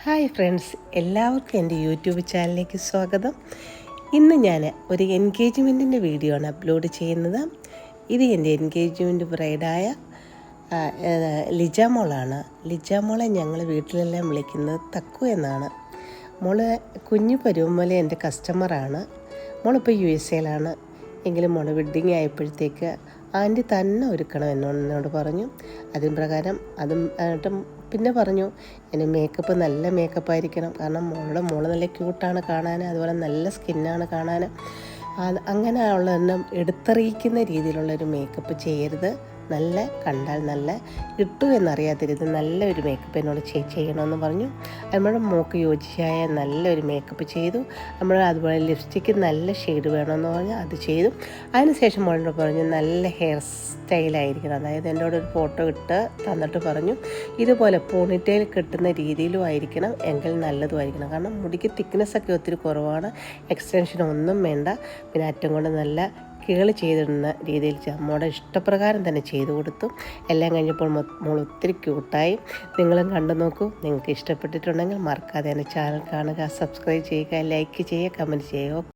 Hi friends, എല്ലാവർക്കും എൻ്റെ YouTube ചാനലിലേക്ക് സ്വാഗതം. ഇന്ന് ഞാൻ ഒരു എൻഗേജ്മെൻറ്റിൻ്റെ വീഡിയോ ആണ് അപ്ലോഡ് ചെയ്യുന്നത്. ഇത് എൻ്റെ എൻഗേജ്മെൻറ്റ് ബ്രൈഡായ ലിജ മോളാണ്. ലിജ മോളെ ഞങ്ങൾ വീട്ടിലെല്ലാം വിളിക്കുന്നത് തക്കു എന്നാണ്. മോള് കുഞ്ഞു പരുവം പോലെ എൻ്റെ കസ്റ്റമറാണ്. മോളിപ്പോൾ USA എങ്കിലും മോള് വെഡ്ഡിങ് ആയപ്പോഴത്തേക്ക് ആൻറ്റി തന്നെ ഒരുക്കണം എന്നോട് പറഞ്ഞു. അതിന് പ്രകാരം പിന്നെ പറഞ്ഞു എൻ്റെ മേക്കപ്പ് നല്ല മേക്കപ്പ് ആയിരിക്കണം, കാരണം മോള് നല്ല ക്യൂട്ടാണ് കാണാൻ, അതുപോലെ നല്ല സ്കിന്നാണ് കാണാൻ. അങ്ങനെയുള്ള എണ്ണം എടുത്തറിയിക്കുന്ന രീതിയിലുള്ളൊരു മേക്കപ്പ് ചെയ്യരുത്, നല്ല കണ്ടാൽ നല്ല ഇട്ടു എന്നറിയാത്ത രീതി നല്ലൊരു മേക്കപ്പ് എന്നോട് ചെയ്യണമെന്ന് പറഞ്ഞു. നമ്മുടെ മോൾക്ക് യോജിച്ചായ നല്ലൊരു മേക്കപ്പ് ചെയ്തു. അതുപോലെ ലിപ്സ്റ്റിക്ക് നല്ല ഷെയ്ഡ് വേണമെന്ന് പറഞ്ഞു, അത് ചെയ്തു. അതിനുശേഷം മോളോട് പറഞ്ഞു നല്ല ഹെയർ സ്റ്റൈലായിരിക്കണം. അതായത് എന്നോട് ഒരു ഫോട്ടോ ഇട്ട് തന്നിട്ട് പറഞ്ഞു ഇതുപോലെ പോണിറ്റെയിൽ കെട്ടുന്ന രീതിയിലും ആയിരിക്കണം, എങ്കിൽ നല്ലതുമായിരിക്കണം. കാരണം മുടിക്ക് തിക്നെസ്സൊക്കെ ഒത്തിരി കുറവാണ്, എക്സ്റ്റൻഷൻ ഒന്നും വേണ്ട. പിന്നെ അറ്റം കൊണ്ട് നല്ല കേള് ചെയ്തിടുന്ന രീതിയിൽ അമ്മയുടെ ഇഷ്ടപ്രകാരം തന്നെ ചെയ്തു കൊടുത്തു. എല്ലാം കഴിഞ്ഞപ്പോൾ മോൾ ഒത്തിരി ക്യൂട്ടായി. നിങ്ങളും കണ്ടു നോക്കൂ. നിങ്ങൾക്ക് ഇഷ്ടപ്പെട്ടിട്ടുണ്ടെങ്കിൽ മറക്കാതെ എൻ്റെ ചാനൽ കാണുക, സബ്സ്ക്രൈബ് ചെയ്യുക, ലൈക്ക് ചെയ്യുക, കമൻറ്റ് ചെയ്യുക.